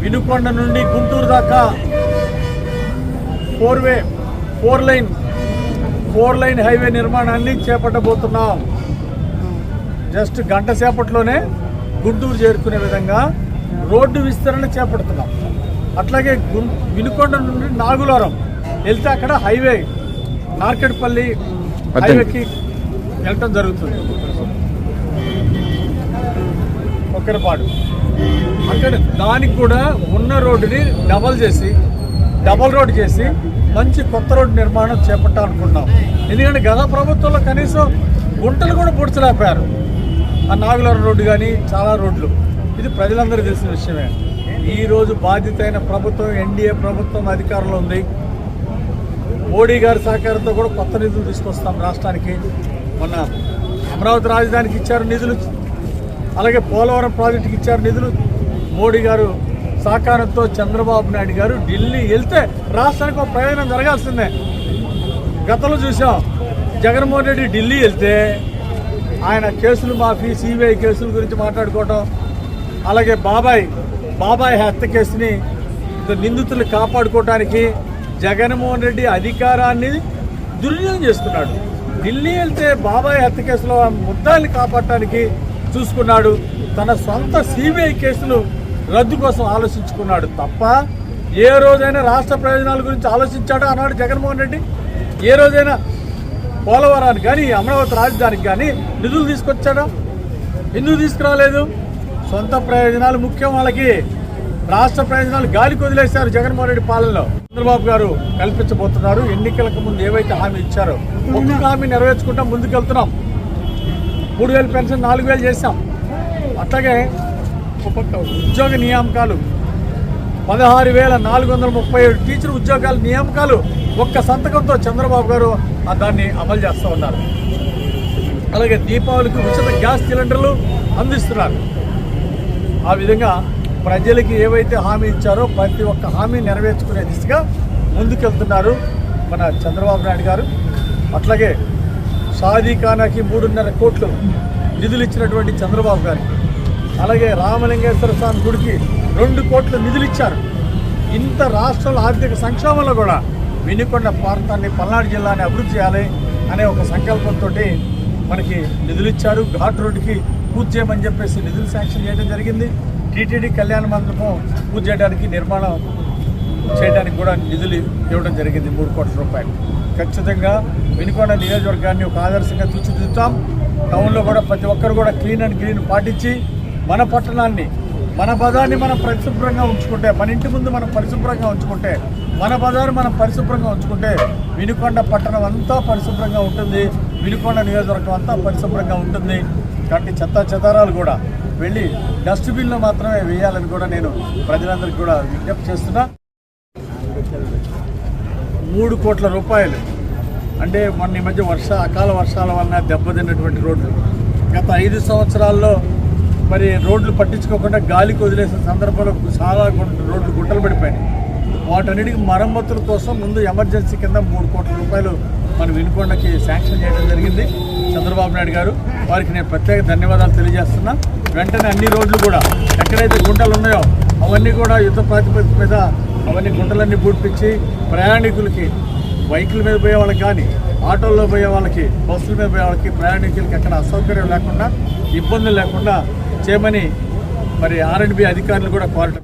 వినుకొండ నుండి గుంటూరు దాకా four line highway నిర్మాణాన్ని చేపట్టబోతున్నాం. జస్ట్ గంట సేపట్లోనే గుంటూరు చేరుకునే విధంగా రోడ్డు విస్తరణ చేపడుతున్నాం. అట్లాగే వినుకొండ నుండి నాగులారం వెళ్తే అక్కడ హైవే నార్కెట్పల్లి హైవేకి వెళ్ళటం జరుగుతుంది. ఒక్కరపాడు అక్కడ దానికి కూడా ఉన్న రోడ్డుని డబల్ రోడ్ చేసి మంచి కొత్త రోడ్డు నిర్మాణం చేపట్టాలనుకుంటున్నాం. ఎందుకంటే గత ప్రభుత్వంలో కనీసం గుంటలు కూడా పూడ్చలేకపోయారు. ఆ నాగులారం రోడ్డు కానీ చాలా రోడ్లు, ఇది ప్రజలందరూ తెలిసిన విషయమే. ఈరోజు బాధ్యత అయిన ప్రభుత్వం, ఎన్డీఏ ప్రభుత్వం అధికారంలో ఉంది. మోడీ గారి సహకారంతో కూడా కొత్త నిధులు తీసుకొస్తాం రాష్ట్రానికి. మొన్న అమరావతి రాజధానికి ఇచ్చారు నిధులు, అలాగే పోలవరం ప్రాజెక్టుకి ఇచ్చారు నిధులు. మోడీ గారు సహకారంతో చంద్రబాబు నాయుడు గారు ఢిల్లీ వెళ్తే రాష్ట్రానికి ఒక ప్రయోజనం జరగాల్సిందే. గతంలో చూసాం, జగన్మోహన్ రెడ్డి ఢిల్లీ వెళ్తే ఆయన కేసులు మాఫీ, సిబిఐ కేసుల గురించి మాట్లాడుకోవటం, అలాగే బాబాయ్ హత్య కేసుని నిందితులు కాపాడుకోవటానికి జగన్మోహన్ రెడ్డి అధికారాన్ని దుర్వినియోగం చేస్తున్నాడు. ఢిల్లీ వెళ్తే బాబాయ్ హత్య కేసులో ముద్దాయిల్ని కాపాడటానికి చూసుకున్నాడు. తన సొంత సిబిఐ కేసులు రద్దు కోసం ఆలోచించుకున్నాడు తప్ప ఏ రోజైనా రాష్ట్ర ప్రయోజనాల గురించి ఆలోచించాడా అన్నాడు జగన్మోహన్ రెడ్డి? ఏ రోజైనా పోలవరానికి కానీ అమరావతి రాజధానికి కానీ నిధులు తీసుకొచ్చాడా? ఎందుకు తీసుకురాలేదు? సొంత ప్రయోజనాలు ముఖ్యం వాళ్ళకి. రాష్ట్ర ప్రయోజనాలు గాలికి వదిలేశారు జగన్మోహన్ రెడ్డి పాలనలో. చంద్రబాబు గారు కల్పించబోతున్నారు. ఎన్నికలకు ముందు ఏవైతే హామీ ఇచ్చారో ఒక్కొక్క హామీ నెరవేర్చుకుంటాం, ముందుకెళ్తున్నాం. 3,000 పెన్షన్ 4,000 చేశాం. అట్లాగే ఉద్యోగ నియామకాలు 16,437 టీచర్ ఉద్యోగాల నియామకాలు ఒక్క సంతకంతో చంద్రబాబు గారు దాన్ని అమలు చేస్తూ ఉన్నారు. అలాగే దీపావళికి ఉచిత గ్యాస్ సిలిండర్లు అందిస్తున్నారు. ఆ విధంగా ప్రజలకి ఏవైతే హామీ ఇచ్చారో ప్రతి ఒక్క హామీ నెరవేర్చుకునే దిశగా ముందుకెళ్తున్నారు మన చంద్రబాబు నాయుడు గారు. అట్లాగే షాదీఖానాకి 3.5 కోట్లు నిధులు ఇచ్చినటువంటి చంద్రబాబు గారు, అలాగే రామలింగేశ్వర స్వామి గుడికి 2 కోట్ల నిధులు ఇచ్చారు. ఇంత రాష్ట్రంలో ఆర్థిక సంక్షోభంలో కూడా వినుకొండ ప్రాంతాన్ని, పల్నాడు జిల్లాని అభివృద్ధి చేయాలి అనే ఒక సంకల్పంతో మనకి నిధులు ఇచ్చారు. ఘాట్ రోడ్డుకి పూర్తి చేయమని చెప్పేసి నిధులు శాంక్షన్ చేయడం జరిగింది. టీటీడీ కళ్యాణ మండపం పూర్తి చేయడానికి, నిర్మాణం చేయడానికి కూడా నిధులు ఇవ్వడం జరిగింది 3 కోట్ల రూపాయలు. ఖచ్చితంగా వినుకొండ నియోజకవర్గాన్ని ఒక ఆదర్శంగా తీర్చిదిద్దుతాం. టౌన్లో కూడా ప్రతి ఒక్కరు కూడా క్లీన్ అండ్ గ్రీన్ పాటించి మన పట్టణాన్ని, మన బజార్ని మనం పరిశుభ్రంగా ఉంచుకుంటే, మన ఇంటి ముందు మనం పరిశుభ్రంగా ఉంచుకుంటే, మన బజారు మనం పరిశుభ్రంగా ఉంచుకుంటే వినుకొండ పట్టణం అంతా పరిశుభ్రంగా ఉంటుంది, వినుకొండ నియోజకవర్గం అంతా పరిశుభ్రంగా ఉంటుంది. కాబట్టి చెత్తాచెదారాలు కూడా వెళ్ళి డస్ట్బిన్లో మాత్రమే వేయాలని కూడా నేను ప్రజలందరికీ కూడా విజ్ఞప్తి చేస్తున్నా. 3 కోట్ల రూపాయలు అంటే మొన్న ఈ మధ్య అకాల వర్షాల వలన దెబ్బతిన్నటువంటి రోడ్లు, గత 5 సంవత్సరాల్లో మరి రోడ్లు పట్టించుకోకుండా గాలికి వదిలేసిన సందర్భంలో చాలా రోడ్లు గుంటలు పడిపోయాయి. వాటన్నిటికీ మరమ్మతుల కోసం ముందు ఎమర్జెన్సీ కింద 3 కోట్ల రూపాయలు మన వినుకొండకి శాంక్షన్ చేయడం జరిగింది చంద్రబాబు నాయుడు గారు. వారికి నేను ప్రత్యేక ధన్యవాదాలు తెలియజేస్తున్నా. వెంటనే అన్ని రోడ్లు కూడా ఎక్కడైతే గుంటలు ఉన్నాయో అవన్నీ కూడా యుద్ధ ప్రాతిపదిక మీద అవన్నీ గుంటలన్నీ పూడ్పించి ప్రయాణికులకి, బైకుల మీద పోయే వాళ్ళకి కానీ, ఆటోల్లో పోయే వాళ్ళకి, బస్సుల మీద పోయే వాళ్ళకి, ప్రయాణికులకి ఎక్కడ అసౌకర్యం లేకుండా, ఇబ్బందులు లేకుండా చేయమని మరి R&B అధికారులు కూడా కోరటం.